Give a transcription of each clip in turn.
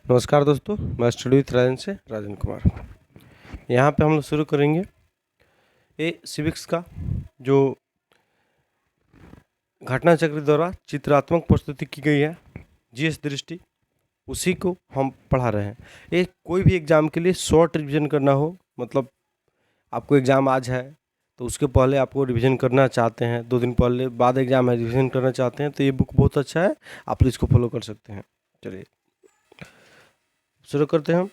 नमस्कार दोस्तों, मैं स्टडी विथ राजन से राजन कुमार। यहाँ पे हम लोग शुरू करेंगे सिविक्स का जो घटना चक्र द्वारा चित्रात्मक प्रस्तुति की गई है जीएस दृष्टि, उसी को हम पढ़ा रहे हैं। ये कोई भी एग्ज़ाम के लिए शॉर्ट रिवीजन करना हो, मतलब आपको एग्ज़ाम आज है तो उसके पहले आपको रिवीजन करना चाहते हैं, 2 दिन पहले बाद एग्ज़ाम है रिवीजन करना चाहते हैं, तो ये बुक बहुत अच्छा है, आप इसको फॉलो कर सकते हैं। चलिए शुरू करते हैं हम।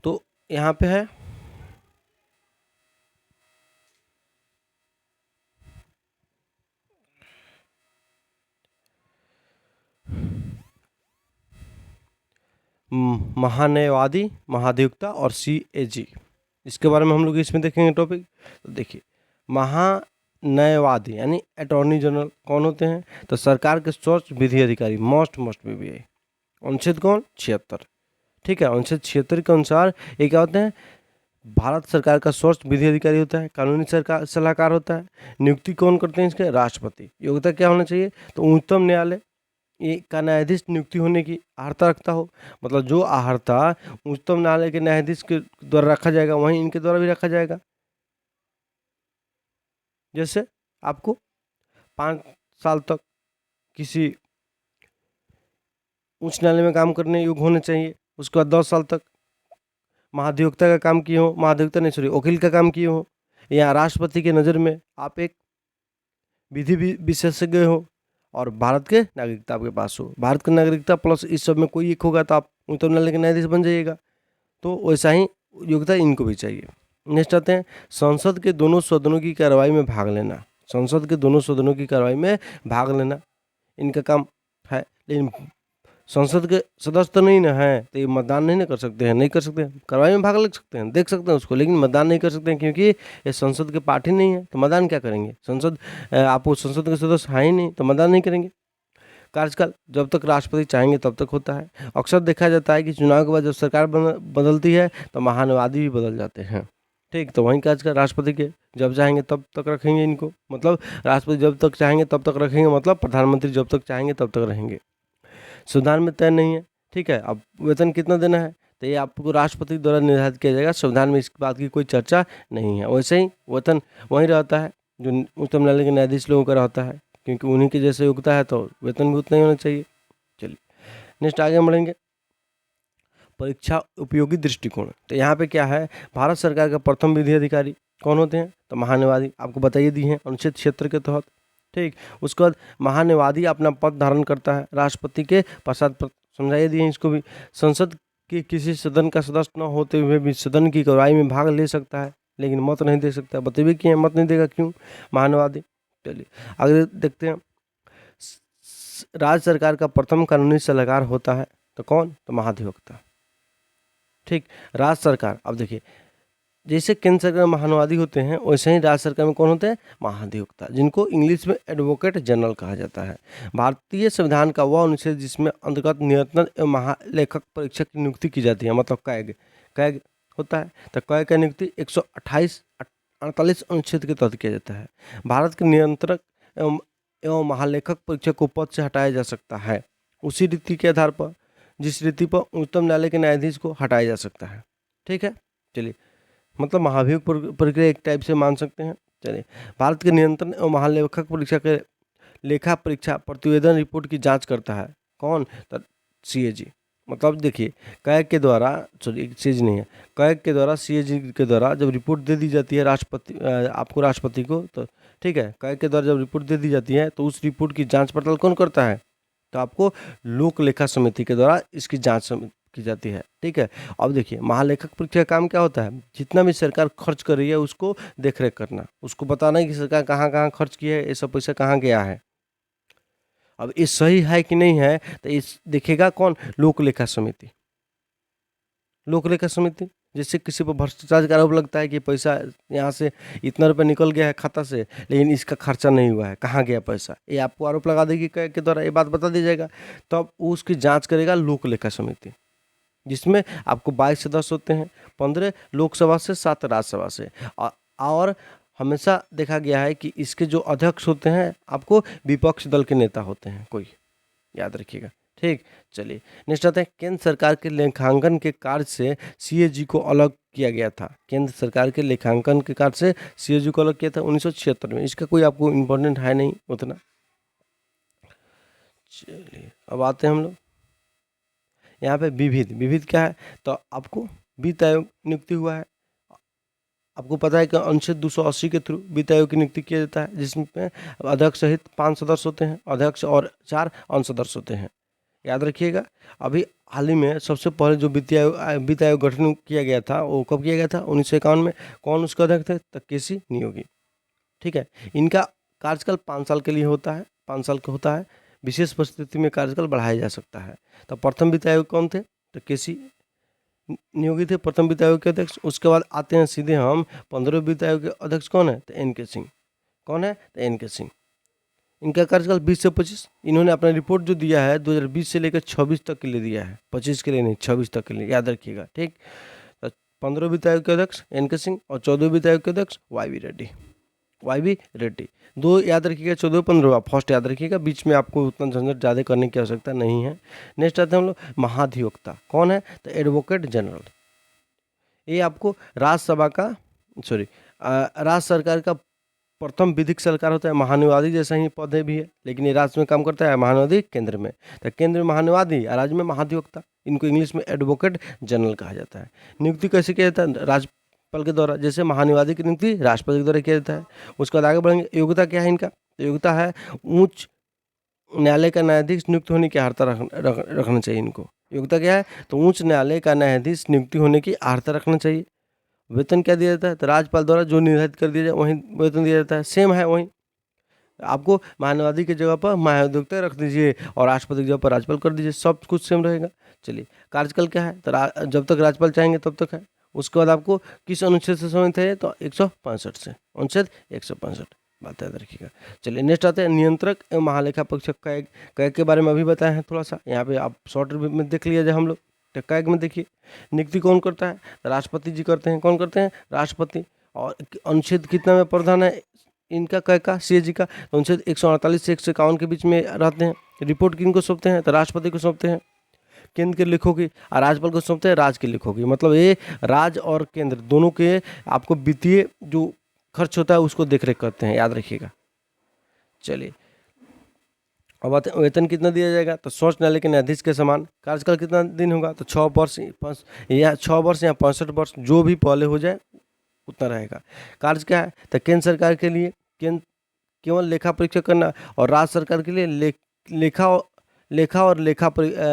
तो यहाँ पे है महान्यायवादी, महाधिवक्ता और CAG। इसके बारे में हम लोग इसमें देखेंगे टॉपिक। तो देखिए, महान्यायवादी यानी अटॉर्नी जनरल कौन होते हैं? तो सरकार के सर्वोच्च विधि अधिकारी, मोस्ट BI। अनुच्छेद कौन? 76। ठीक है, अनुच्छेद 76 के अनुसार ये क्या होते हैं? भारत सरकार का सर्वोच्च विधि अधिकारी होता है, कानूनी सरकार सलाहकार होता है। नियुक्ति कौन करते हैं इसके? राष्ट्रपति। योग्यता क्या होना चाहिए? तो उच्चतम न्यायालय का न्यायाधीश नियुक्ति होने की अर्हता रखता हो, मतलब जो अर्हता उच्चतम न्यायालय के न्यायाधीश के द्वारा रखा जाएगा वहीं इनके द्वारा भी रखा जाएगा। जैसे आपको 5 साल तक किसी उच्च न्यायालय में काम करने योग्य होने चाहिए, उसके बाद 10 साल तक महाधिवक्ता का काम किए हो, महाधिवक्ता नहीं सॉरी वकील का काम किए हो, या राष्ट्रपति के नज़र में आप एक विधि विशेषज्ञ हो और भारत के नागरिकता आपके पास हो। भारत की नागरिकता प्लस इस सब में कोई एक होगा तो आप उच्चतम न्यायालय के न्यायाधीश बन जाइएगा। तो वैसा ही योग्यता इनको भी चाहिए। नेक्स्ट आते हैं, संसद के दोनों सदनों की कार्रवाई में भाग लेना। संसद के दोनों सदनों की कार्रवाई में भाग लेना इनका काम है, लेकिन संसद के सदस्य तो नहीं ना है, तो ये मतदान नहीं ना कर सकते हैं, नहीं कर सकते हैं। कार्रवाई में भाग ले सकते हैं, देख सकते हैं उसको, लेकिन मतदान नहीं कर सकते हैं क्योंकि ये संसद के पार्ट ही नहीं है, तो मतदान क्या करेंगे? आपको संसद के सदस्य हैं ही नहीं तो मतदान नहीं करेंगे। कार्यकाल जब तक राष्ट्रपति चाहेंगे तब तक होता है। अक्सर देखा जाता है कि चुनाव के बाद जब सरकार बदलती है तो महान्यायवादी भी बदल जाते हैं। ठीक, तो वहीं कार्यकाल राष्ट्रपति के जब चाहेंगे तब तक रखेंगे इनको, मतलब राष्ट्रपति जब तक चाहेंगे तब तक रखेंगे, मतलब प्रधानमंत्री जब तक चाहेंगे तब तक रहेंगे। संविधान में तय नहीं है। ठीक है, अब वेतन कितना देना है तो ये आपको राष्ट्रपति द्वारा निर्धारित किया जाएगा। संविधान में इस बात की कोई चर्चा नहीं है। वैसे ही वेतन वहीं रहता है जो उच्चतम न्यायालय के न्यायाधीश लोगों का रहता है, क्योंकि उन्हीं के जैसे योग्यता है तो वेतन भी उतना ही होना चाहिए। चलिए नेक्स्ट आगे बढ़ेंगे। परीक्षा उपयोगी दृष्टिकोण। तो यहाँ पे क्या है, भारत सरकार का प्रथम विधि अधिकारी कौन होते हैं? तो महान्यायवादी, आपको बताइए दी हैं अनुच्छेद 76 के तहत। ठीक, उसके बाद महान्यायवादी अपना पद धारण करता है राष्ट्रपति के पश्चात, समझाइए दिए इसको भी। संसद के किसी सदन का सदस्य न होते हुए भी सदन की कार्रवाई में भाग ले सकता है, लेकिन मत नहीं दे सकता। बताइए कि मत नहीं देगा, क्यों? महान्यायवादी। चलिए आगे देखते हैं। राज्य सरकार का प्रथम कानूनी सलाहकार होता है तो कौन? तो महाधिवक्ता। ठीक, राज्य सरकार, अब देखिए जैसे केंद्र सरकार में महान्यायवादी होते हैं वैसे ही राज्य सरकार में कौन होते हैं? महाधिवक्ता, जिनको इंग्लिश में एडवोकेट जनरल कहा जाता है। भारतीय संविधान का वह अनुच्छेद जिसमें अंतर्गत नियंत्रण एवं महालेखक परीक्षक की नियुक्ति की जाती है, मतलब कैग कैग होता है, तो कैग का नियुक्ति 128 48 अनुच्छेद के तहत किया जाता है। भारत के नियंत्रक एवं महालेखक परीक्षक को पद से हटाया जा सकता है उसी रीति के आधार पर जिस रीति पर उच्चतम न्यायालय के न्यायाधीश को हटाया जा सकता है। ठीक है, चलिए मतलब महाभियोग प्रक्रिया एक टाइप से मान सकते हैं। चलिए, भारत के नियंत्रण एवं महालेखक परीक्षा के लेखा परीक्षा प्रतिवेदन रिपोर्ट की जांच करता है कौन? तो CAG। मतलब देखिए कैग के द्वारा, सॉरी CAG नहीं है, कैग के द्वारा CAG के द्वारा जब रिपोर्ट दे दी जाती है राष्ट्रपति आपको राष्ट्रपति को, तो ठीक है कैग के द्वारा जब रिपोर्ट दे दी जाती है तो उस रिपोर्ट की जांच पड़ताल कौन करता है? तो आपको लोक लेखा समिति के द्वारा इसकी जांच की जाती है। ठीक है, अब देखिए महालेखक परीक्षा का काम क्या होता है? जितना भी सरकार खर्च कर रही है उसको देखरेख करना, उसको बताना कि सरकार कहाँ कहाँ खर्च की है, ये सब पैसा कहाँ गया है, अब ये सही है कि नहीं है तो इस देखेगा कौन? लोक लेखा समिति। लोक लेखा समिति, जैसे किसी पर भ्रष्टाचार का आरोप लगता है कि पैसा यहाँ से इतना रुपया निकल गया है खाता से, लेकिन इसका खर्चा नहीं हुआ है, कहाँ गया पैसा, ये आपको आरोप लगा देगी कैग के द्वारा, ये बात बता दी जाएगा। तो अब उसकी जांच करेगा लोक लेखा समिति, जिसमें आपको 22 सदस्य होते हैं, 15 लोकसभा से, 7 राज्यसभा से। और हमेशा देखा गया है कि इसके जो अध्यक्ष होते हैं आपको विपक्ष दल के नेता होते हैं, कोई याद रखिएगा, ठीक। चलिए नेक्स्ट आता है, केंद्र सरकार के लेखांकन के कार्य से सीएजी को अलग किया गया था। केंद्र सरकार के लेखांकन के कार्य से सीएजी को अलग किया था 1976 में। इसका कोई आपको इम्पोर्टेंट है नहीं उतना। चलिए अब आते हैं हम लोग यहाँ पे विविध। विविध क्या है, तो आपको वित्त आयोग नियुक्ति हुआ है। आपको पता है कि अनुच्छेद 280 के थ्रू वित्त आयोग की नियुक्ति किया जाता है, जिसमें अध्यक्ष सहित 5 सदस्य होते हैं, अध्यक्ष और 4 अंश सदस्य होते हैं। याद रखिएगा। अभी हाल ही में सबसे पहले जो वित्त आयोग गठन किया गया था वो कब किया गया था, 1951 में। कौन उसका अध्यक्ष थे, तो केसी नियोगी। ठीक है। इनका कार्यकाल 5 साल के लिए होता है, 5 साल का होता है। विशेष परिस्थिति में कार्यकाल बढ़ाया जा सकता है। तो प्रथम वित्त आयोग कौन थे, तो केसी नियोगी थे प्रथम वित्त आयोग के अध्यक्ष। उसके बाद आते हैं सीधे हम 15वें वित्त आयोग के अध्यक्ष कौन है, तो एन के सिंह। कौन है, तो एन के सिंह। इनका कार्यकाल 20 से 25। इन्होंने अपना रिपोर्ट जो दिया है 2020 से लेकर 26 तक के लिए दिया है, 25 के लिए नहीं, 26 तक के लिए, याद रखिएगा। ठीक। तो 15वें वित्त आयोग के अध्यक्ष एन के सिंह और 14वें वित्त आयोग के अध्यक्ष वाई वी रेड्डी। दो याद रखिएगा, 14 15 फर्स्ट याद रखिएगा, बीच में आपको उतना झंझट ज़्यादा करने की आवश्यकता नहीं है। नेक्स्ट आते हैं हम लोग महाधिवक्ता। कौन है, तो एडवोकेट जनरल। ये आपको राज्यसभा का राज्य सरकार का प्रथम विधिक सलाहकार होता है। महानुवादी जैसा ही पद भी है, लेकिन ये राज्य में काम करता है, महानुवादी केंद्र में। तो केंद्र में महानुवादी और राज्य में महाधिवक्ता। इनको इंग्लिश में एडवोकेट जनरल कहा जाता है। नियुक्ति कैसे किया जाता है, राज्यपाल के द्वारा। जैसे महानुवादी की नियुक्ति राष्ट्रपति के द्वारा किया जाता है। उसके बाद आगे बढ़ेंगे। योग्यता क्या है इनका, योग्यता है उच्च न्यायालय का न्यायाधीश नियुक्त होने की अर्हता रखना चाहिए इनको। योग्यता क्या है, तो उच्च न्यायालय का न्यायाधीश नियुक्ति होने की अर्हता रखना चाहिए। वेतन क्या दिया जाता है, तो राज्यपाल द्वारा जो निर्धारित कर दिया जाए वहीं वेतन दिया जाता है, सेम है वहीं। आपको महानुवादी की जगह पर महाधिवक्ता रख दीजिए और राष्ट्रपति की जगह पर राज्यपाल कर दीजिए, सब कुछ सेम रहेगा। चलिए कार्यकाल क्या है, तो जब तक राज्यपाल चाहेंगे तब तक है। उसके बाद आपको किस अनुच्छेद से संबंधित है, तो 165 से, अनुच्छेद 165, बात याद रखिएगा। चलिए नेक्स्ट आते हैं नियंत्रक एवं महालेखा परीक्षक कैग के बारे में अभी बताए हैं थोड़ा सा, यहाँ पे आप शॉर्ट में देख लिया जाए हम लोग। तो कैग में देखिए नियुक्ति कौन करता है, राष्ट्रपति जी करते हैं। कौन करते हैं, राष्ट्रपति। और अनुच्छेद कितना में प्रावधान है इनका, कैग का, सीएजी का, अनुच्छेद 148 से 151 के बीच में रहते हैं। रिपोर्ट किनको सौंपते हैं, तो राष्ट्रपति को सौंपते हैं। केंद्र के लेखों की, और राज्यपाल को सौंपते हैं राज्य के लेखों की। मतलब ये राज्य और केंद्र दोनों के आपको वित्तीय जो खर्च होता है उसको देखरेख करते हैं, याद रखिएगा। चलिए अब आते हैं वेतन कितना दिया जाएगा, तो सर्वोच्च न्यायालय के न्यायाधीश के समान। कार्यकाल कितना दिन होगा, तो 6 वर्ष या 6 वर्ष या 65 वर्ष, जो भी पहले हो जाए उतना रहेगा। कार्य क्या है, तो केंद्र सरकार के लिए केवल लेखा परीक्षा करना, और राज्य सरकार के लिए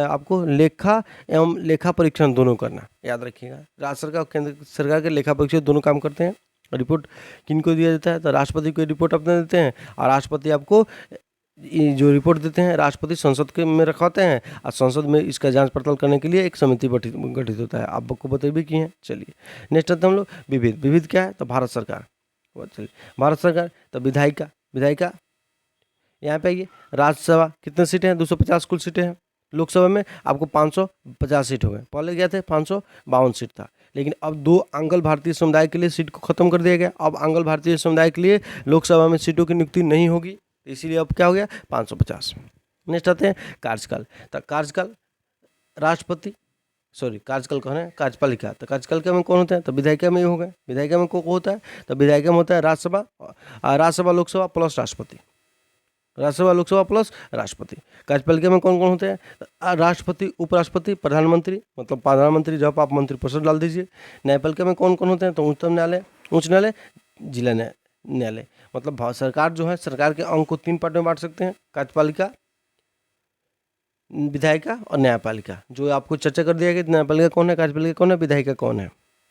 आपको लेखा एवं लेखा परीक्षण दोनों करना, याद रखिएगा। राज्य सरकार और केंद्र सरकार के लेखा परीक्षक दोनों काम करते हैं। रिपोर्ट किनको दिया जाता है, तो राष्ट्रपति को रिपोर्ट अपने देते हैं, और राष्ट्रपति आपको जो रिपोर्ट देते हैं राष्ट्रपति संसद के में रखवाते हैं, और संसद में इसका जांच पड़ताल करने के लिए एक समिति गठित होता है। आपको बता भी की है। चलिए नेक्स्ट आते हैं हम लोग विविध। विविध क्या है, तो भारत सरकार। चलिए भारत सरकार, तो विधायिका यहाँ पे आइए। राज्यसभा कितने सीटें हैं, 250 कुल सीटें हैं। लोकसभा में आपको 550 सीट हो गए, पहले क्या थे 552 सीट था। लेकिन अब 2 आंग्ल भारतीय समुदाय के लिए सीट को खत्म कर दिया गया। अब आंग्ल भारतीय समुदाय के लिए लोकसभा में सीटों की नियुक्ति नहीं होगी, इसीलिए अब क्या हो गया 550। नेक्स्ट आते हैं कार्यकाल। तो कार्यकाल कार्यकाल कौन है, कार्यपालिका। तो कार्यपालिका में कौन होता है, तो विधायिका में ही हो गए। विधायिका में कौन होता है, तो विधायिका में होता है राज्यसभा लोकसभा प्लस राष्ट्रपति। राज्यसभा लोकसभा प्लस राष्ट्रपति। कार्यपालिका में कौन कौन होते हैं, राष्ट्रपति, उपराष्ट्रपति, प्रधानमंत्री। मतलब प्रधानमंत्री जब आप मंत्रिपरिषद डाल दीजिए। न्यायपालिका में कौन कौन होते हैं, तो उच्चतम न्यायालय, उच्च न्यायालय, जिला न्यायालय। मतलब सरकार जो है, सरकार के अंग को 3 पार्ट में बांट सकते हैं, कार्यपालिका, विधायिका और न्यायपालिका। जो आपको चर्चा कर दिया गया, न्यायपालिका कौन है, कार्यपालिका कौन है, विधायिका कौन है।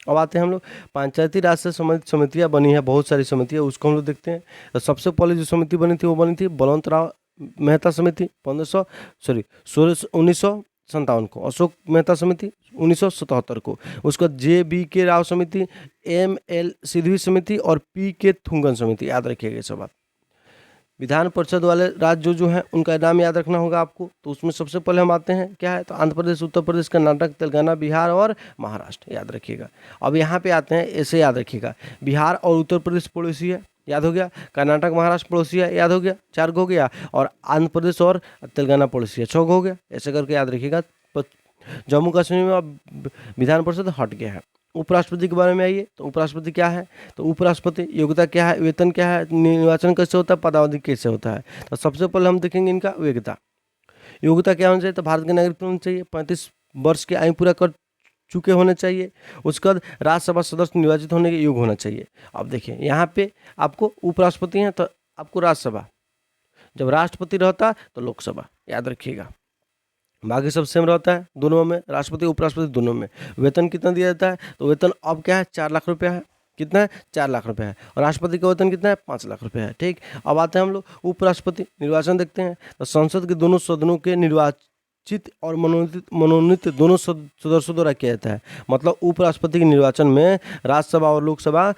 अब आते हैं हम लोग पंचायती राज से संबंधित समितियाँ बनी है, बहुत सारी समितियाँ, उसको हम लोग देखते हैं। तो सबसे पहले जो समिति बनी थी वो बनी थी बलवंत राव मेहता समिति 1957 को। अशोक मेहता समिति 1977 को। उसका JBK राव समिति, ML सिद्धवी समिति और PK थुंगन समिति, याद रखिएगा ये सब बात। विधान परिषद वाले राज्य जो हैं उनका नाम याद रखना होगा आपको। तो उसमें सबसे पहले हम आते हैं, क्या है, तो आंध्र प्रदेश, उत्तर प्रदेश, कर्नाटक, तेलंगाना, बिहार और महाराष्ट्र, याद रखिएगा। अब यहाँ पे आते हैं, ऐसे याद रखिएगा, बिहार और उत्तर प्रदेश पड़ोसी है, याद हो गया। कर्नाटक महाराष्ट्र पड़ोसी है, याद हो गया, 4 हो गया। और आंध्र प्रदेश और तेलंगाना पड़ोसी है, 6 हो गया। ऐसे करके याद रखिएगा। जम्मू कश्मीर में अब विधान परिषद हट गया है। उपराष्ट्रपति के बारे में आइए, तो उपराष्ट्रपति क्या है, तो उपराष्ट्रपति योग्यता क्या है, वेतन क्या है, निर्वाचन कैसे होता है, पदावधि कैसे होता है। तो सबसे पहले हम देखेंगे इनका योग्यता। योग्यता क्या होना चाहिए, तो भारत के नागरिक होना चाहिए, 35 वर्ष की आयु पूरा कर चुके होने चाहिए। उसके बाद राज्यसभा सदस्य निर्वाचित होने के योग्य होना चाहिए। अब देखिए यहाँ पे आपको उपराष्ट्रपति हैं तो आपको राज्यसभा, जब राष्ट्रपति रहता तो लोकसभा, याद रखिएगा। बाकी सब सेम रहता है दोनों में, राष्ट्रपति उपराष्ट्रपति दोनों में। वेतन कितना दिया जाता है, तो वेतन अब क्या है, 4 लाख रुपया है। कितना है, 4 लाख रुपया है। और राष्ट्रपति का वेतन कितना है, 5 लाख रुपया है। ठीक, अब आते हैं हम लोग उपराष्ट्रपति निर्वाचन देखते हैं। तो संसद के दोनों सदनों के निर्वाचित और मनोनीत दोनों सदस्यों द्वारा किया जाता है। मतलब उपराष्ट्रपति के निर्वाचन में राज्यसभा और लोकसभा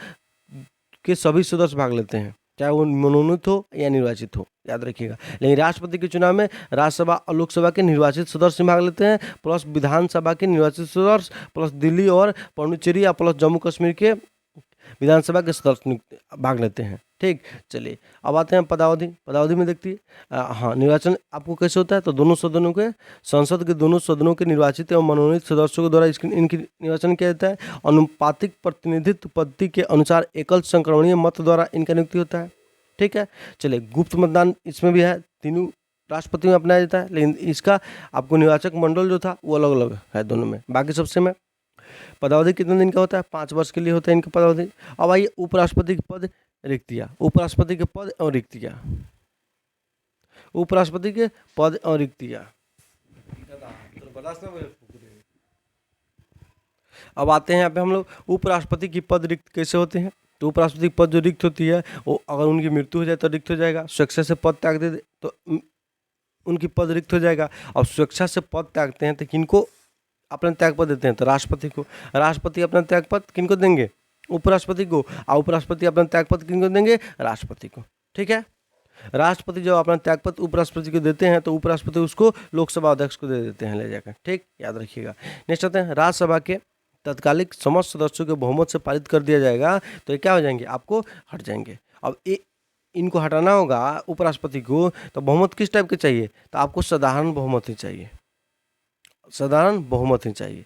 के सभी सदस्य भाग लेते हैं, चाहे वो मनोनीत हो या निर्वाचित हो, याद रखिएगा। लेकिन राष्ट्रपति के चुनाव में राज्यसभा और लोकसभा के निर्वाचित सदस्य भाग लेते हैं, प्लस विधानसभा के निर्वाचित सदस्य, प्लस दिल्ली और पुडुचेरी या प्लस जम्मू कश्मीर के विधानसभा के सदस्य भाग लेते हैं। ठीक, चलिए अब आते हैं पदावधि। पदावधि में देखती है हाँ, निर्वाचन आपको कैसे होता है, तो दोनों सदनों के, संसद के दोनों सदनों के निर्वाचित एवं मनोनीत सदस्यों के द्वारा इनकी निर्वाचन किया जाता है। अनुपातिक प्रतिनिधित्व पद्धति के अनुसार एकल संक्रमणीय मत द्वारा इनका नियुक्ति होता है। ठीक है, चलिए गुप्त मतदान इसमें भी है, तीनों राष्ट्रपति में अपनाया जाता है, लेकिन इसका आपको निर्वाचक मंडल जो था वो अलग अलग है दोनों में, बाकी सबसे में। पदावधि कितने दिन का होता है, 5 वर्ष के लिए होता है इनका पदावधि। अब आइए उपराष्ट्रपति के पद रिक्तियाँ, उपराष्ट्रपति के पद और रिक्तियाँ, उपराष्ट्रपति के पद और रिक्तियाँ। अब आते हैं यहाँ पे हम लोग उपराष्ट्रपति की पद रिक्त कैसे होते हैं। तो उपराष्ट्रपति की पद जो रिक्त होती है वो अगर उनकी मृत्यु हो जाए तो रिक्त हो जाएगा, स्वेच्छा से पद त्याग दे तो उनकी पद रिक्त हो जाएगा। अब स्वेच्छा से पद त्यागते हैं तो किनको अपना त्यागपत्र देते हैं, तो राष्ट्रपति को। राष्ट्रपति अपना त्यागपत्र किनको देंगे, उपराष्ट्रपति को। और उपराष्ट्रपति अपना त्यागपत्र किनको देंगे, राष्ट्रपति को। ठीक है, राष्ट्रपति जब अपना त्यागपत्र उपराष्ट्रपति को देते हैं तो उपराष्ट्रपति उसको लोकसभा अध्यक्ष को दे देते हैं ले जाकर। ठीक, याद रखिएगा। नेक्स्ट आते हैं राज्यसभा के तत्कालिक समस्त सदस्यों के बहुमत से पारित कर दिया जाएगा तो ये क्या हो जाएंगे, आपको हट जाएंगे। अब इनको हटाना होगा उपराष्ट्रपति को, तो बहुमत किस टाइप के चाहिए, तो आपको साधारण बहुमत ही चाहिए, साधारण बहुमत ही चाहिए।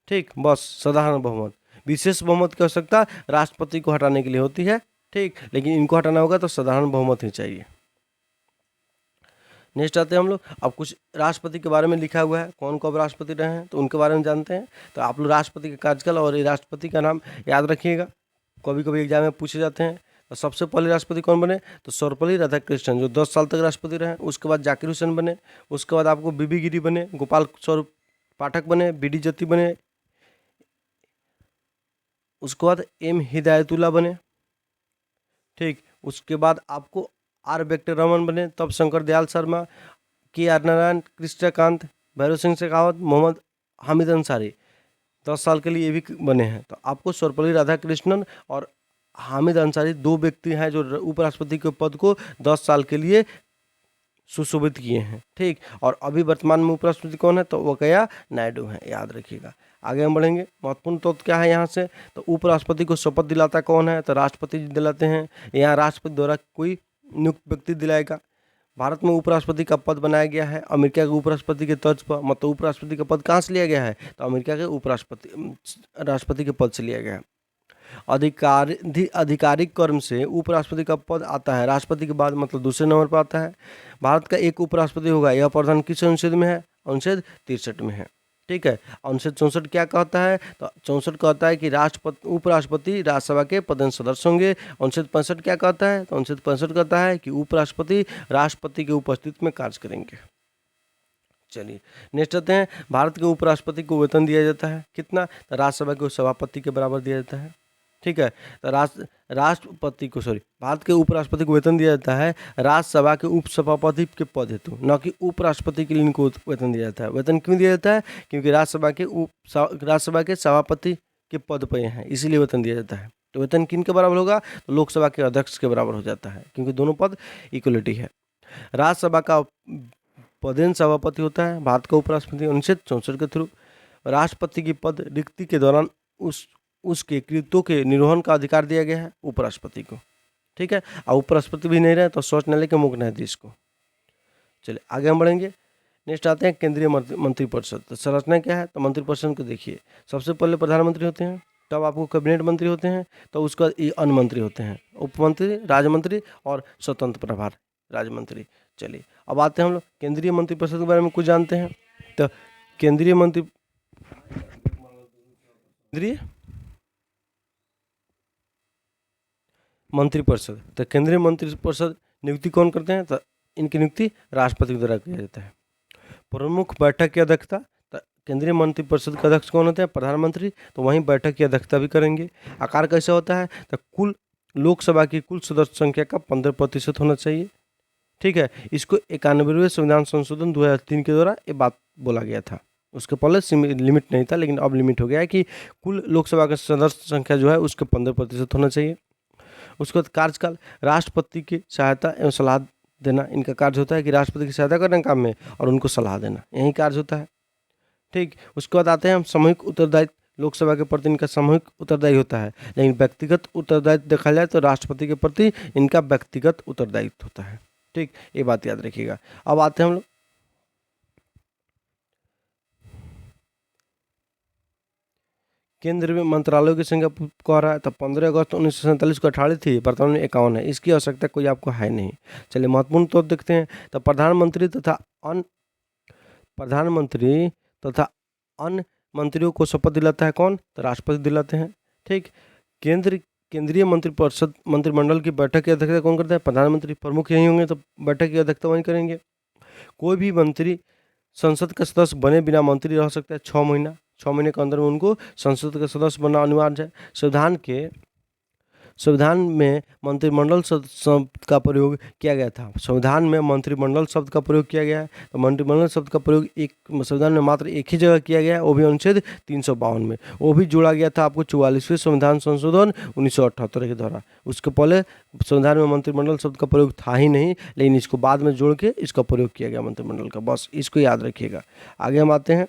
ठीक, बस साधारण बहुमत। विशेष बहुमत की आवश्यकता राष्ट्रपति को हटाने के लिए होती है। ठीक, लेकिन इनको हटाना होगा तो साधारण बहुमत ही चाहिए। नेक्स्ट आते हैं हम लोग। अब कुछ राष्ट्रपति के बारे में लिखा हुआ है, कौन कब राष्ट्रपति रहे हैं तो उनके बारे में जानते हैं। तो आप लोग राष्ट्रपति का कार्यकाल और राष्ट्रपति का नाम याद रखिएगा, कभी कभी एग्जाम में पूछे जाते हैं। तो सबसे पहले राष्ट्रपति कौन बने, तो सर्वपल्ली राधाकृष्णन जो 10 साल तक राष्ट्रपति रहे। उसके बाद जाकिर हुसैन बने, उसके बाद आपको बीबी गिरी बने, गोपाल स्वरूप पाठक बने, बीडी जत्ती बने, उसके बाद एम हिदायतुल्ला बने। ठीक, उसके बाद आपको आर वेंकटरमन बने, तब शंकर दयाल शर्मा, के आर नारायण, कृष्णकांत, भैरव सिंह शेखावत, मोहम्मद हामिद अंसारी 10 साल के लिए ये भी बने हैं। तो आपको सर्वपल्ली राधाकृष्णन और हामिद अंसारी 2 व्यक्ति हैं जो उपराष्ट्रपति के पद को 10 साल के लिए सुशोभित किए हैं। ठीक, और अभी वर्तमान में उपराष्ट्रपति कौन है, तो वेंकैया नायडू हैं, याद रखिएगा। आगे हम बढ़ेंगे। महत्वपूर्ण तथ्य क्या है यहाँ से, तो उपराष्ट्रपति को शपथ दिलाता कौन है, तो राष्ट्रपति जी दिलाते हैं। यहाँ राष्ट्रपति द्वारा कोई नियुक्त व्यक्ति दिलाएगा। भारत में उपराष्ट्रपति का पद बनाया गया है अमेरिका के उपराष्ट्रपति के तर्ज पर। मतलब उपराष्ट्रपति का पद कहाँ से लिया गया है, तो अमेरिका के राष्ट्रपति के पद से लिया गया है। आधिकारिक क्रम से उपराष्ट्रपति का पद आता है राष्ट्रपति के बाद, मतलब दूसरे नंबर पर आता है। भारत का एक उपराष्ट्रपति होगा, यह प्रावधान किस अनुच्छेद में है, अनुच्छेद 63 में है। ठीक है, अनुच्छेद 64 क्या कहता है, तो 64 कहता है कि उपराष्ट्रपति राज्यसभा के पदेन सदस्य होंगे। अनुच्छेद 65 क्या कहता है, तो अनुच्छेद 65 कहता है कि उपराष्ट्रपति राष्ट्रपति के उपस्थिति में कार्य करेंगे। चलिए नेक्स्ट आते हैं। भारत के उपराष्ट्रपति को वेतन दिया जाता है कितना, तो राज्यसभा के सभापति के बराबर दिया जाता है। ठीक है, तो भारत के उपराष्ट्रपति को वेतन दिया जाता है राज्यसभा के उपसभापति के पद हेतु, न कि उपराष्ट्रपति के लिए इनको वेतन दिया जाता है। वेतन क्यों दिया जाता है, क्योंकि राज्यसभा के सभापति के पद पर हैं, इसीलिए वेतन दिया जाता है। तो वेतन किन के बराबर होगा, तो लोकसभा के अध्यक्ष के बराबर हो जाता है, क्योंकि दोनों पद इक्वलिटी है। राज्यसभा का पदेन सभापति होता है भारत का उपराष्ट्रपति अनुच्छेद 64 के थ्रू। राष्ट्रपति की पद रिक्ति के दौरान उसके कृत्यों के निर्वहन का अधिकार दिया गया है उपराष्ट्रपति को। ठीक है। और उपराष्ट्रपति भी नहीं रहे तो सर्वोच्च न्यायालय के मुख्य न्यायाधीश को। चलिए आगे हम बढ़ेंगे। नेक्स्ट आते हैं केंद्रीय मंत्रिपरिषद। तो संरचना क्या है, तो मंत्रिपरिषद को देखिए, सबसे पहले प्रधानमंत्री होते हैं, तब आपको कैबिनेट मंत्री होते हैं, तो उसके बाद ये अन्य मंत्री होते हैं, उप मंत्री, राज्य मंत्री और स्वतंत्र प्रभार राज्य मंत्री। चलिए अब आते हैं हम लोग केंद्रीय मंत्रिपरिषद के बारे में कुछ जानते हैं। तो केंद्रीय मंत्रिपरिषद, तो केंद्रीय मंत्रिपरिषद नियुक्ति कौन करते हैं, तो इनकी नियुक्ति राष्ट्रपति के द्वारा किया जाता है। प्रमुख बैठक की अध्यक्षता, तो केंद्रीय मंत्रिपरिषद के अध्यक्ष कौन होते हैं, प्रधानमंत्री, तो वहीं बैठक की अध्यक्षता भी करेंगे। आकार कैसा होता है, तो कुल लोकसभा की कुल सदस्य संख्या का 15% होना चाहिए। ठीक है, इसको 91वें संविधान संशोधन 2003 के द्वारा ये बात बोला गया था। उसके पहले लिमिट नहीं था, लेकिन अब लिमिट हो गया है कि कुल लोकसभा का सदस्य संख्या जो है उसके 15% होना चाहिए। उसके बाद कार्यकाल, राष्ट्रपति की सहायता एवं सलाह देना इनका कार्य होता है, कि राष्ट्रपति की सहायता करना काम में और उनको सलाह देना, यही कार्य होता है। ठीक, उसके बाद आते हैं हम सामूहिक उत्तरदायित्व। लोकसभा के प्रति इनका सामूहिक उत्तरदायी होता है, लेकिन व्यक्तिगत उत्तरदायित्व देखा जाए तो राष्ट्रपति के प्रति इनका व्यक्तिगत उत्तरदायित्व होता है। ठीक, ये बात याद रखिएगा। अब आते हैं हम लोग केंद्र में मंत्रालयों की संख्या कह रहा है, तो 15 अगस्त 1947 को 18 थी, वर्तमान में 51 है। इसकी आवश्यकता कोई आपको है नहीं। चलिए महत्वपूर्ण तो देखते हैं। तो प्रधानमंत्री तथा अन्य मंत्रियों को शपथ दिलाता है कौन, तो राष्ट्रपति दिलाते हैं। ठीक, केंद्रीय मंत्रिमंडल की बैठक की अध्यक्षता कौन करता है, प्रधानमंत्री। प्रमुख यही होंगे, तो बैठक की अध्यक्षता वहीं करेंगे। कोई भी मंत्री संसद का सदस्य बने बिना मंत्री रह सकता है 6 महीना। 6 महीने के अंदर में उनको संसद का सदस्य बनना अनिवार्य है। संविधान में मंत्रिमंडल शब्द का प्रयोग किया गया था। संविधान में मंत्रिमंडल शब्द का प्रयोग किया गया है, तो मंत्रिमंडल शब्द का प्रयोग एक संविधान में मात्र एक ही जगह किया गया है, वो भी अनुच्छेद 352 में। वो भी जोड़ा गया था आपको 44वें संविधान संशोधन 1978 के द्वारा। उसके पहले संविधान में मंत्रिमंडल शब्द का प्रयोग था ही नहीं, लेकिन इसको बाद में जोड़ के इसका प्रयोग किया गया मंत्रिमंडल का। बस इसको याद रखिएगा। आगे हम आते हैं,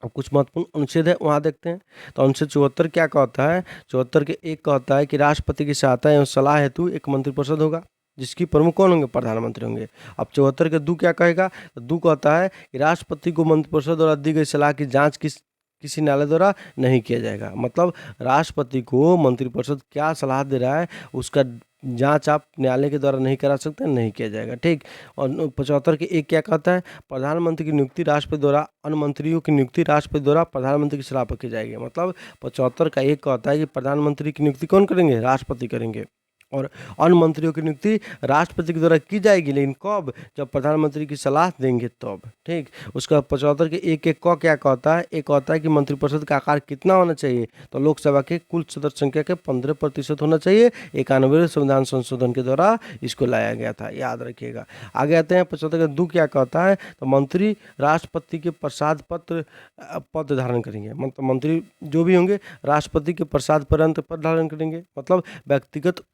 अब कुछ महत्वपूर्ण अनुच्छेद है वहाँ देखते हैं। तो अनुच्छेद 74 क्या कहता है, 74 के 1 कहता है कि राष्ट्रपति की सहायता एवं सलाह हेतु एक मंत्रिपरिषद होगा, जिसकी प्रमुख कौन होंगे, प्रधानमंत्री होंगे। अब 74 के 2 क्या कहेगा, तो 2 कहता है कि राष्ट्रपति को मंत्रिपरिषद द्वारा दी गई सलाह की जाँच किसी न्यायालय द्वारा नहीं किया जाएगा। मतलब राष्ट्रपति को मंत्रिपरिषद क्या सलाह दे रहा है उसका जांच आप न्यायालय के द्वारा नहीं करा सकते, नहीं किया जाएगा। ठीक, और 75 के 1 क्या कहता है, प्रधानमंत्री की नियुक्ति राष्ट्रपति द्वारा, अन्य मंत्रियों की नियुक्ति राष्ट्रपति द्वारा प्रधानमंत्री की सलाह पर की जाएगी। मतलब 75 का 1 कहता है कि प्रधानमंत्री की नियुक्ति कौन करेंगे, राष्ट्रपति करेंगे, और अन्य मंत्रियों की नियुक्ति राष्ट्रपति के द्वारा की जाएगी, लेकिन कब, जब प्रधानमंत्री की सलाह देंगे तब। ठीक, उसका 75 के 1 को क्या कहता है, एक कहता है कि मंत्रिपरिषद का आकार कितना होना चाहिए, तो लोकसभा के कुल सदस्य संख्या के 15% होना चाहिए। 91वें संविधान संशोधन के द्वारा इसको लाया गया था, याद रखिएगा। आगे आते हैं 75 का 2 क्या कहता है, तो मंत्री राष्ट्रपति के प्रसाद पद धारण करेंगे। मतलब मंत्री जो भी होंगे राष्ट्रपति के प्रसाद पद धारण करेंगे। मतलब व्यक्तिगत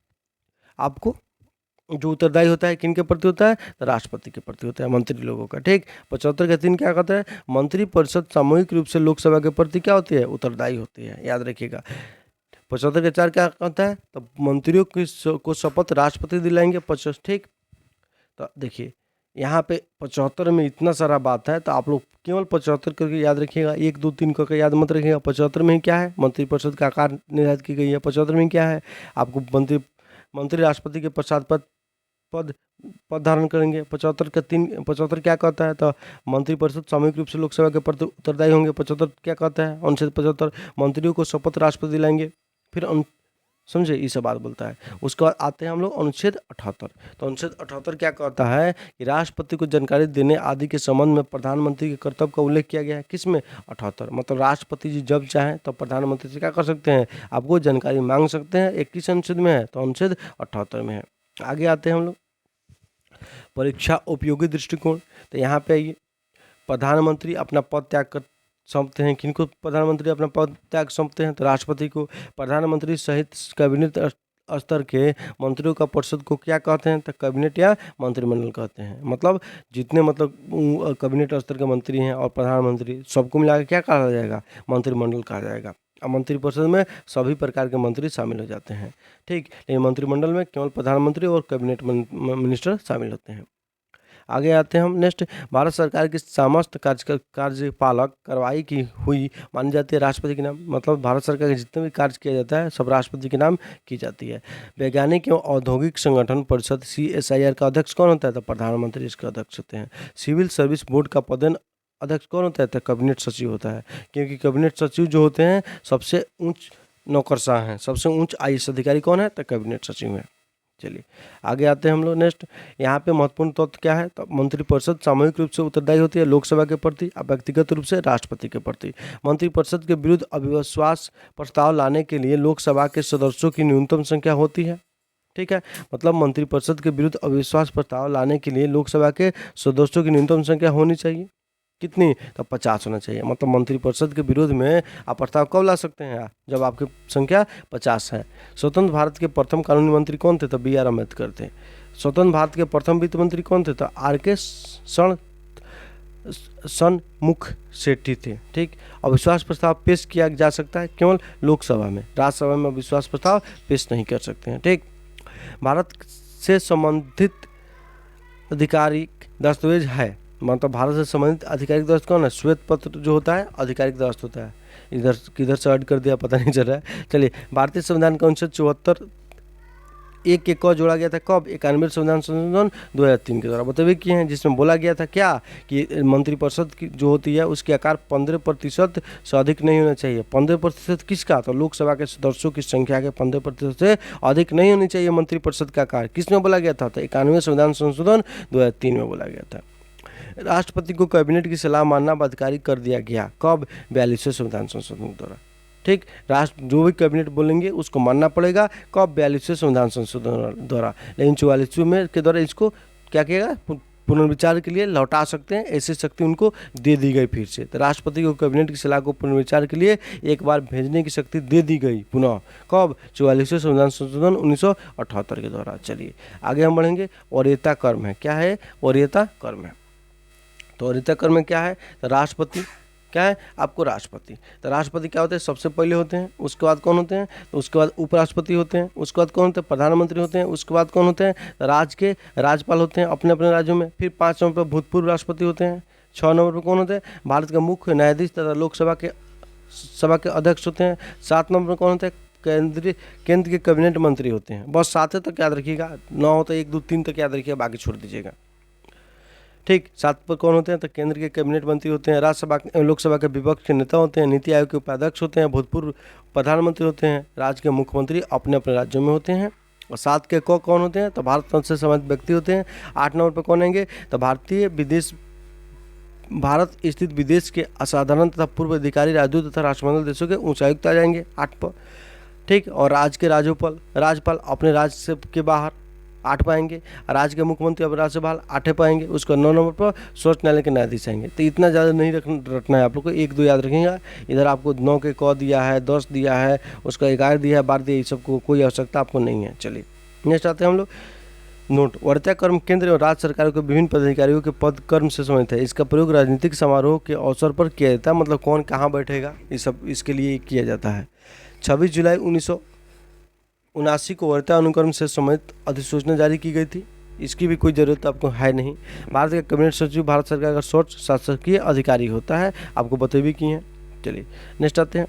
आपको जो उत्तरदायी होता है किनके प्रति होता है, तो राष्ट्रपति के प्रति होता है, मंत्री लोगों का। ठीक, 75 का 3 क्या कहता है, मंत्रिपरिषद सामूहिक रूप से लोकसभा के प्रति क्या होती है, उत्तरदायी होती है, याद रखिएगा। 75 के 4 क्या कहता है, तो मंत्रियों को शपथ राष्ट्रपति दिलाएंगे। 50, ठीक, तो देखिए यहाँ पे 75 में इतना सारा बात है, तो आप लोग केवल 75 करके याद रखिएगा, 1 2 3 करके याद मत रखिएगा। 75 में ही क्या है, मंत्रिपरिषद का आकार निर्धारित की गई है। 75 में क्या है, आपको मंत्री राष्ट्रपति के प्रसाद पद धारण करेंगे। 75 क्या कहता है, तो मंत्रिपरिषद सामूहिक रूप से लोकसभा के प्रति उत्तरदायी होंगे। 75 क्या कहता है, अनुच्छेद 75 मंत्रियों को शपथ राष्ट्रपति दिलाएंगे। फिर समझे, ये सब बात बोलता है। उसके बाद आते हैं हम लोग अनुच्छेद 78। तो अनुच्छेद 78 क्या कहता है कि राष्ट्रपति को जानकारी देने आदि के संबंध में प्रधानमंत्री के कर्तव्य का उल्लेख किया गया है। किसमें, 78। मतलब राष्ट्रपति जी जब चाहें तो प्रधानमंत्री से क्या कर सकते हैं, आपको जानकारी मांग सकते हैं। 21 अनुच्छेद में है, तो अनुच्छेद 78 में है। आगे आते हैं हम लोग परीक्षा उपयोगी दृष्टिकोण। तो यहाँ पे आइए, प्रधानमंत्री अपना पद त्याग सौंपते हैं। किनको प्रधानमंत्री अपना पद त्याग सौंपते हैं, तो राष्ट्रपति को। प्रधानमंत्री सहित कैबिनेट स्तर के मंत्रियों का परिषद को क्या कहते हैं, तो कैबिनेट या मंत्रिमंडल कहते हैं। मतलब जितने कैबिनेट स्तर के मंत्री हैं और प्रधानमंत्री सबको मिलाकर क्या कहा जाएगा, मंत्रिमंडल कहा जाएगा। अब मंत्रिपरिषद में सभी प्रकार के मंत्री शामिल हो जाते हैं, ठीक। लेकिन मंत्रिमंडल में केवल प्रधानमंत्री और कैबिनेट मिनिस्टर शामिल होते हैं। आगे आते हैं हम नेक्स्ट। भारत सरकार की समस्त कार्यपालक कार्रवाई की हुई मानी जाती है राष्ट्रपति के नाम, मतलब भारत सरकार के जितने भी कार्य किया जाता है सब राष्ट्रपति के नाम की जाती है। वैज्ञानिक एवं औद्योगिक संगठन परिषद CSIR का अध्यक्ष कौन होता है? तो प्रधानमंत्री इसके अध्यक्ष होते हैं। सिविल सर्विस बोर्ड का पदेन अध्यक्ष कौन होता है? तो कैबिनेट सचिव होता है, क्योंकि कैबिनेट सचिव जो होते हैं सबसे उच्च नौकरशाह हैं। सबसे उच्च IAS अधिकारी कौन है? तो कैबिनेट सचिव है। चलिए आगे आते हैं हम लोग नेक्स्ट। यहाँ पे महत्वपूर्ण तथ्य क्या है? तो मंत्रिपरिषद सामूहिक रूप से उत्तरदायी होती है लोकसभा के प्रति और व्यक्तिगत रूप से राष्ट्रपति के प्रति। मंत्रिपरिषद के विरुद्ध अविश्वास प्रस्ताव लाने के लिए लोकसभा के सदस्यों की न्यूनतम संख्या होती है, ठीक है। मतलब मंत्रिपरिषद के विरुद्ध अविश्वास प्रस्ताव लाने के लिए लोकसभा के सदस्यों की न्यूनतम संख्या होनी चाहिए, कितनी? तो 50 होना चाहिए। मतलब मंत्रिपरिषद के विरोध में आप प्रस्ताव कब ला सकते हैं? जब आपकी संख्या 50 है। स्वतंत्र भारत के प्रथम कानूनी मंत्री कौन थे? तो BR अम्बेडकर थे। स्वतंत्र भारत के प्रथम वित्त मंत्री कौन थे? तो RK षणमुख शेट्टी थे, ठीक। अविश्वास प्रस्ताव पेश किया जा सकता है केवल लोकसभा में, राज्यसभा में अविश्वास प्रस्ताव पेश नहीं कर सकते हैं, ठीक। भारत से संबंधित आधिकारिक दस्तावेज है, मतलब भारत से संबंधित आधिकारिक दस्तावेज कौन है? श्वेत पत्र जो होता है आधिकारिक दस्तावेज होता है। इधर किधर से ऐड कर दिया पता नहीं चल रहा है। चलिए, भारतीय संविधान का अनुच्छेद 74 एक के क जोड़ा गया था कब? 91 संविधान संशोधन 2003 के द्वारा बताइए किए हैं, जिसमें बोला गया था क्या कि मंत्रिपरिषद की जो होती है उसके आकार 15% से अधिक नहीं होना चाहिए। 15% किसका? तो लोकसभा के सदस्यों की संख्या के 15% से अधिक नहीं होनी चाहिए मंत्रिपरिषद का आकार। किसमें बोला गया था? तो 91 संविधान संशोधन 2003 में बोला गया था। राष्ट्रपति को कैबिनेट की सलाह मानना बाध्यकारी कर दिया गया कब? 42वें संविधान संशोधन के द्वारा, ठीक। राष्ट्र जो भी कैबिनेट बोलेंगे उसको मानना पड़ेगा कब? 42वें संविधान संशोधन द्वारा। लेकिन 44वें में के द्वारा इसको क्या किया? पुनर्विचार के लिए लौटा सकते हैं, ऐसी शक्ति उनको दे दी गई फिर से। तो राष्ट्रपति को कैबिनेट की सलाह को पुनर्विचार के लिए एक बार भेजने की शक्ति दे दी गई पुनः कब? 44वें संविधान संशोधन 1978 के द्वारा। चलिए आगे हम बढ़ेंगे। वरीयता कर्म है, क्या है? वरीयता कर्म है। तो वरीयता कर्म में क्या है? तो राष्ट्रपति क्या है आपको? राष्ट्रपति। तो राष्ट्रपति क्या होते हैं? सबसे पहले होते हैं, उसके बाद कौन होते हैं? तो उसके बाद उपराष्ट्रपति होते हैं, उसके बाद कौन होते हैं? प्रधानमंत्री होते हैं, उसके बाद कौन होते हैं? तो राज्य के राज्यपाल होते हैं अपने अपने राज्यों में। फिर 5 नंबर पर भूतपूर्व राष्ट्रपति होते हैं। 6 नंबर पर कौन होते हैं? भारत के मुख्य न्यायाधीश तथा लोकसभा के अध्यक्ष होते हैं। 7 नंबर पर कौन होते हैं? केंद्र के कैबिनेट मंत्री होते हैं। बस 7 तक याद रखिएगा, 9 हो तो 1 2 3 तक याद रखिएगा, बाकी छोड़ दीजिएगा, ठीक। 7 पर कौन होते हैं? तो केंद्र के कैबिनेट मंत्री होते हैं। राज्यसभा लोकसभा के विपक्ष के नेता होते हैं। नीति आयोग के उपाध्यक्ष होते हैं। भूतपूर्व प्रधानमंत्री होते हैं। राज्य के मुख्यमंत्री अपने अपने राज्यों में होते हैं। और 7 के कौन होते हैं? तो भारत से संबंधित व्यक्ति होते हैं। 8 नंबर पर कौन आएंगे? तो भारत स्थित विदेश के असाधारण तथा पूर्व अधिकारी राजदूत तथा राष्ट्रमंडल देशों के उच्चायुक्त आ जाएंगे 8 पर, ठीक। और राज्य के राज्यपाल अपने राज्य से के बाहर 8 पाएंगे। राज्य के मुख्यमंत्री अब राज्यपाल 8 पाएंगे। उसको 9 नंबर पर सर्वोच्च न्यायालय के न्यायाधीश आएंगे। तो इतना ज़्यादा नहीं रखना है आप लोग को, 1 2 याद रखेंगे। इधर आपको 9 के क दिया है, 10 दिया है, उसका 11 दिया है, 12 दिया है, इस सबको कोई आवश्यकता आपको नहीं है। चलिए नेक्स्ट आते हैं हम लोग। नोट: वरीयता कर्म केंद्र और राज्य सरकारों के विभिन्न पदाधिकारियों के पद कर्म से संबंधित है। इसका प्रयोग राजनीतिक समारोह के अवसर पर किया जाता है, मतलब कौन कहाँ बैठेगा ये सब इसके लिए किया जाता है। 26 जुलाई 1979 को वरीयता अनुक्रम से संबंधित अधिसूचना जारी की गई थी। इसकी भी कोई ज़रूरत आपको है नहीं। भारत का कैबिनेट सचिव भारत सरकार का सर्वोच्च शासकीय अधिकारी होता है, आपको बता भी किए हैं। चलिए नेक्स्ट आते हैं।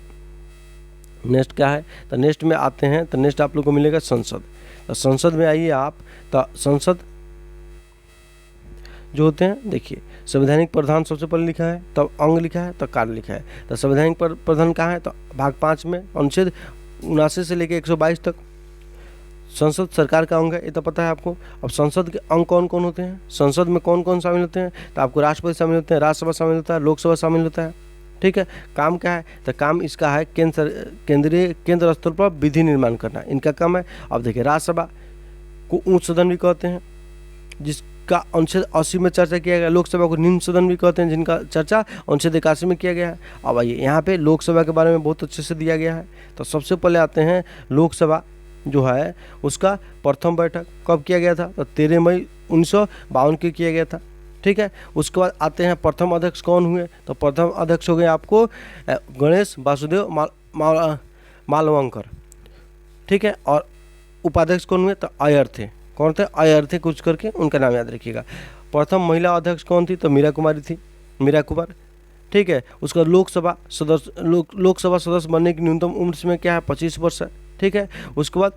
नेक्स्ट क्या है? तो नेक्स्ट में आते हैं तो नेक्स्ट आप लोग को मिलेगा संसद। तो संसद में आइए आप। तो संसद जो होते हैं, देखिए संवैधानिक प्रधान सबसे पहले लिखा है, तब अंग लिखा है, तब कार्य लिखा है। तो संवैधानिक प्रधान कहाँ है? तो भाग 5 में अनुच्छेद 79 से लेकर 122 तक। संसद सरकार का अंग है, ये तो पता है आपको। अब संसद के अंग कौन कौन होते हैं? संसद में कौन कौन शामिल होते हैं? तो आपको राष्ट्रपति शामिल होते हैं, राज्यसभा शामिल होता है, लोकसभा शामिल होता है, ठीक है। काम क्या है? तो काम इसका है केंद्र स्तर पर विधि निर्माण करना, इनका काम है। अब देखिए राज्यसभा को उच्च सदन भी कहते हैं, जिसका अनुच्छेद 80 में चर्चा किया गया। लोकसभा को निम्न सदन भी कहते हैं, जिनका चर्चा अनुच्छेद 81 में किया गया है। अब आइए यहाँ पे लोकसभा के बारे में बहुत अच्छे से दिया गया है। तो सबसे पहले आते हैं लोकसभा जो है उसका प्रथम बैठक कब किया गया था? तो 13 मई 1952 को किया गया था, ठीक है। उसके बाद आते हैं प्रथम अध्यक्ष कौन हुए? तो प्रथम अध्यक्ष हो गए आपको गणेश वासुदेव मालवंकर, ठीक है। और उपाध्यक्ष कौन हुए? तो अय्यर थे। कौन थे? अय्यर थे कुछ करके, उनका नाम याद रखिएगा। प्रथम महिला अध्यक्ष कौन थी? तो मीरा कुमारी थी, मीरा कुमार, ठीक है। उसका लोकसभा सदस्य लोकसभा सदस्य बनने की न्यूनतम उम्र में क्या है? 25 वर्ष है, ठीक है। उसके बाद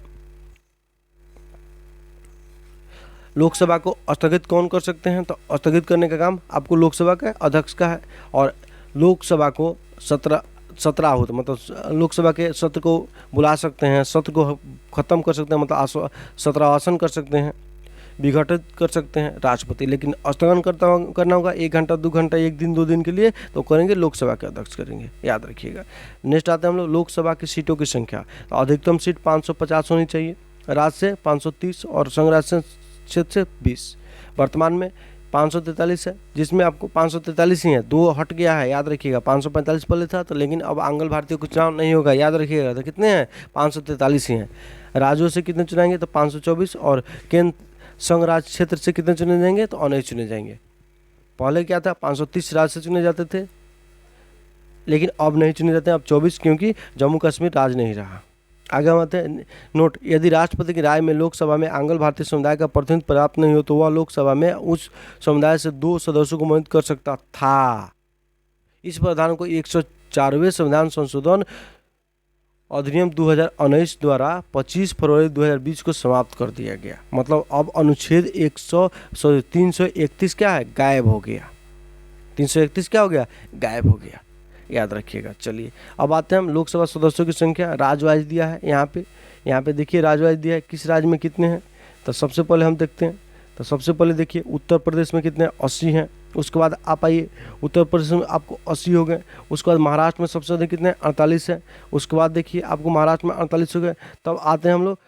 लोकसभा को स्थगित कौन कर सकते हैं? तो स्थगित करने का काम आपको लोकसभा के अध्यक्ष का है। और लोकसभा को 17 होता, मतलब लोकसभा के सत्र को बुला सकते हैं, सत्र को ख़त्म कर सकते हैं, मतलब 17 आसन कर सकते हैं, विघटित कर सकते हैं राष्ट्रपति। लेकिन स्थगन करना होगा 1 घंटा 2 घंटा 1 दिन 2 दिन के लिए, तो करेंगे लोकसभा के अध्यक्ष करेंगे, याद रखिएगा। नेक्स्ट आते हैं हम लोग लोकसभा की सीटों की संख्या। तो अधिकतम सीट 550 होनी चाहिए, राज्य से 530 और संघ राज्य क्षेत्र से 20। वर्तमान में 543 है, जिसमें आपको 543 ही है, 2 हट गया है, याद रखिएगा। 545 पहले था, तो लेकिन अब आंग्ल भारतीय को चुनाव नहीं होगा, याद रखिएगा। तो कितने हैं? 543 ही हैं। राज्यों से कितने चुनाएंगे? तो 524। और केंद्र संघ राज्य क्षेत्र से कितने चुने जाएंगे? तो 19 चुने जाएंगे। पहले क्या था? 530 राज्य से चुने जाते थे, लेकिन अब नहीं चुने जाते हैं, अब 24, क्योंकि जम्मू कश्मीर राज्य नहीं रहा। आगे हम आते हैं। नोट, यदि राष्ट्रपति की राय में लोकसभा में आंग्ल भारतीय समुदाय का प्रतिनिधित्व पर्याप्त नहीं हो, तो वह लोकसभा में उस समुदाय से 2 सदस्यों को मनोनीत कर सकता था। इस प्रावधान को 104वें संविधान संशोधन अधिनियम 2019 द्वारा 25 फरवरी 2020 को समाप्त कर दिया गया। मतलब अब अनुच्छेद 331 क्या है? गायब हो गया। 331 क्या हो गया? गायब हो गया, याद रखिएगा। चलिए अब आते हैं हम लोकसभा सदस्यों की संख्या। राज्य दिया है यहाँ पे देखिए, राज्य दिया है, किस राज्य में कितने हैं। तो सबसे पहले हम देखते हैं। तो सबसे पहले देखिए उत्तर प्रदेश में कितने? 80 हैं। उसके बाद आप आइए, उत्तर प्रदेश में आपको 80 हो गए। उसके बाद महाराष्ट्र में सबसे अधिक कितने? 48 है। उसके बाद देखिए आपको महाराष्ट्र में 48 हो गए। तब आते हैं हम लोग,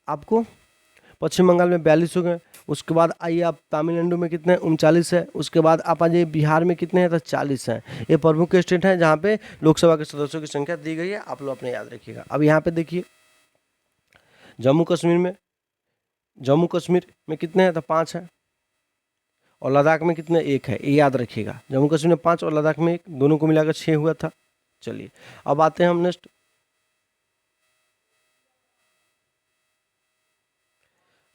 आपको पश्चिम बंगाल में 42 हो गए। उसके बाद आइए आप तमिलनाडु में कितने? 39 है। उसके बाद आप आ जाइए बिहार में कितने हैं? तो 40 हैं। ये प्रमुख स्टेट हैं जहाँ पे लोकसभा के सदस्यों की संख्या दी गई है, आप लोग अपने याद रखिएगा। अब यहाँ पे देखिए जम्मू कश्मीर में कितने हैं? तो 5 है। और लद्दाख में कितने? 1 है, ये याद रखिएगा। जम्मू कश्मीर में 5 और लद्दाख में 1, दोनों को मिलाकर 6 हुआ था। चलिए अब आते हैं हम नेक्स्ट,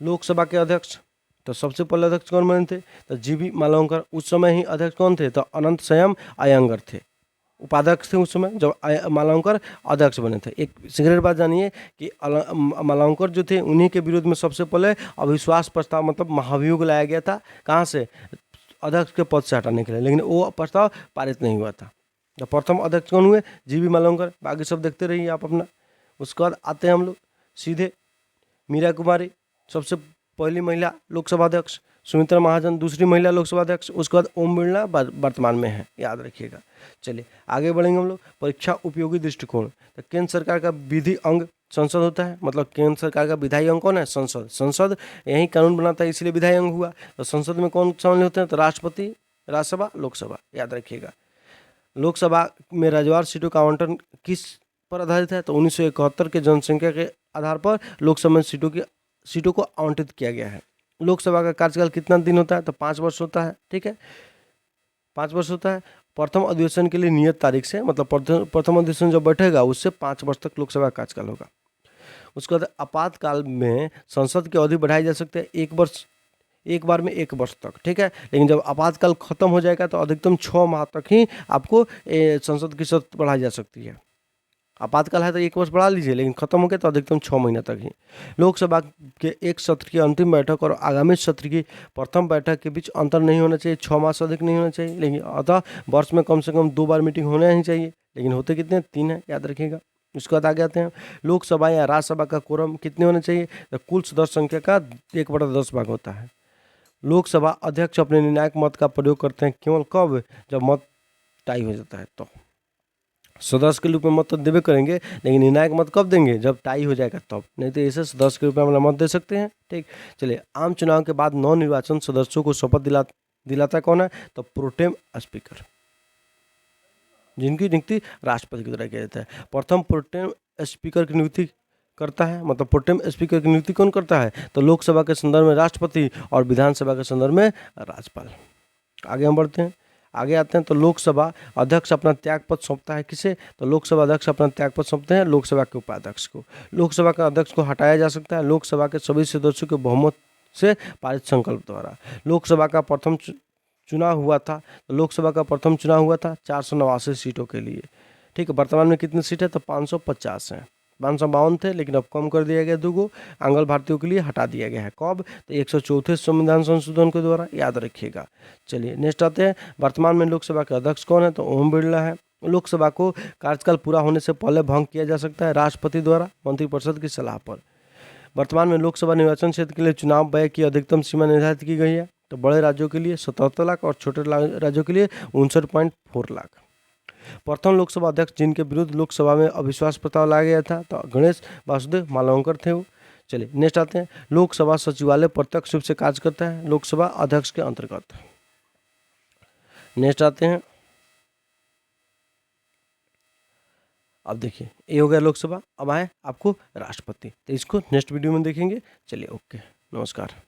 लोकसभा के अध्यक्ष। तो सबसे पहले अध्यक्ष कौन बने थे? तो जीबी मालवंकर। उस समय ही अध्यक्ष कौन थे? तो अनंत संयम अयंगर थे, उपाध्यक्ष थे उस समय जब मालवंकर अध्यक्ष बने थे। एक सिगरेट बात जानिए कि मालवंकर जो थे, उन्हीं के विरोध में सबसे पहले अविश्वास प्रस्ताव, मतलब महाभियोग लाया गया था। कहाँ से? अध्यक्ष के पद से हटाने के लिए, लेकिन वो प्रस्ताव पारित नहीं हुआ था। तो प्रथम अध्यक्ष कौन हुए? जीबी मालवंकर। बाकी सब देखते रहिए आप अपना। उसके बाद आते हैं हम लोग सीधे मीरा कुमारी, सबसे पहली महिला लोकसभा अध्यक्ष। सुमित्रा महाजन दूसरी महिला लोकसभा अध्यक्ष। उसके बाद ओम बिरला वर्तमान में है, याद रखिएगा। चलिए आगे बढ़ेंगे हम लोग। परीक्षा उपयोगी दृष्टिकोण। तो केंद्र सरकार का विधि अंग संसद होता है, मतलब केंद्र सरकार का विधायी अंग कौन है? संसद। संसद यही कानून बनाता है, इसलिए विधायी अंग हुआ। तो संसद में कौन शामिल होते हैं? तो राष्ट्रपति, राज्यसभा, लोकसभा, याद रखिएगा। लोकसभा में राज्यवार सीटों का आवंटन किस पर आधारित है? तो 1971 के जनसंख्या के आधार पर लोकसभा में सीटों को आवंटित किया गया है। लोकसभा का कार्यकाल कितना दिन होता है? तो 5 वर्ष होता है, ठीक है, 5 वर्ष होता है। प्रथम अधिवेशन के लिए नियत तारीख से, मतलब प्रथम अधिवेशन जब बैठेगा उससे 5 वर्ष तक लोकसभा का कार्यकाल होगा। उसके बाद आपातकाल में संसद की अवधि बढ़ाई जा सकती है 1 वर्ष, एक बार में 1 वर्ष तक, ठीक है। लेकिन जब आपातकाल खत्म हो जाएगा तो अधिकतम 6 माह तक ही आपको संसद की सत्र बढ़ाई जा सकती है। आपातकाल है तो 1 वर्ष बढ़ा लीजिए, लेकिन खत्म हो गया तो अधिकतम 6 महीने तक ही। लोकसभा के एक सत्र की अंतिम बैठक और आगामी सत्र की प्रथम बैठक के बीच अंतर नहीं होना चाहिए, 6 माह से अधिक नहीं होना चाहिए। लेकिन अतः वर्ष में कम से कम 2 बार मीटिंग होना ही चाहिए, लेकिन होते कितने? 3 है, याद रखिएगा। उसके बाद आगे आते हैं, लोकसभा या राज्यसभा का कोरम कितने होने चाहिए? तो कुल सदस्य संख्या का 1/10 भाग होता है। लोकसभा अध्यक्ष अपने निर्णायक मत का प्रयोग करते हैं केवल कब? जब मत टाई हो जाता है। तो सदस्य के रूप में मत तो देवे करेंगे, लेकिन निर्णायक मत कब देंगे? जब टाई हो जाएगा तब, नहीं तो ऐसे सदस्य के रूप में अपना मत दे सकते हैं, ठीक। चलिए, आम चुनाव के बाद नवनिर्वाचन सदस्यों को शपथ दिलाता कौन है? तो प्रोटेम स्पीकर, जिनकी नियुक्ति राष्ट्रपति के द्वारा किया जाता है। प्रथम प्रोटेम स्पीकर की नियुक्ति करता है, मतलब प्रोटेम स्पीकर की नियुक्ति कौन करता है? तो लोकसभा के संदर्भ में राष्ट्रपति और विधानसभा के संदर्भ में राज्यपाल। आगे हम बढ़ते हैं। आगे आते हैं तो लोकसभा अध्यक्ष अपना त्यागपत्र सौंपता है किसे, तो लोकसभा अध्यक्ष अपना त्यागपत्र सौंपते हैं लोकसभा के उपाध्यक्ष को। लोकसभा का अध्यक्ष को हटाया जा सकता है लोकसभा के सभी सदस्यों के बहुमत से पारित संकल्प द्वारा। लोकसभा का प्रथम चुनाव हुआ था, तो लोकसभा का प्रथम चुनाव हुआ था 489 सीटों के लिए। ठीक है, वर्तमान में कितनी सीट है, तो 550 हैं। 552 थे लेकिन अब कम कर दिया गया, 2 आंग्ल भारतीयों के लिए हटा दिया गया है। कब, तो 104 संविधान संशोधन के द्वारा, याद रखिएगा। चलिए नेक्स्ट आते हैं, वर्तमान में लोकसभा के अध्यक्ष कौन है, तो ओम बिरला है। लोकसभा को कार्यकाल पूरा होने से पहले भंग किया जा सकता है राष्ट्रपति द्वारा मंत्रिपरिषद की सलाह पर। वर्तमान में लोकसभा निर्वाचन क्षेत्र के लिए चुनाव व्यय की अधिकतम सीमा निर्धारित की गई है, तो बड़े राज्यों के लिए 77 लाख और छोटे राज्यों के लिए 59.4 लाख। प्रथम लोकसभा अध्यक्ष जिनके विरुद्ध लोकसभा में अविश्वास प्रस्ताव लाया गया था, तो गणेश वासुदेव मालवंकर थे वो। चलिए नेक्स्ट आते हैं, लोकसभा सचिवालय प्रत्यक्ष रूप से कार्य करता है लोकसभा अध्यक्ष के अंतर्गत। नेक्स्ट आते हैं, अब देखिए ये हो गया लोकसभा, अब आए आपको राष्ट्रपति, तो इसको नेक्स्ट वीडियो में देखेंगे। चलिए ओके, नमस्कार।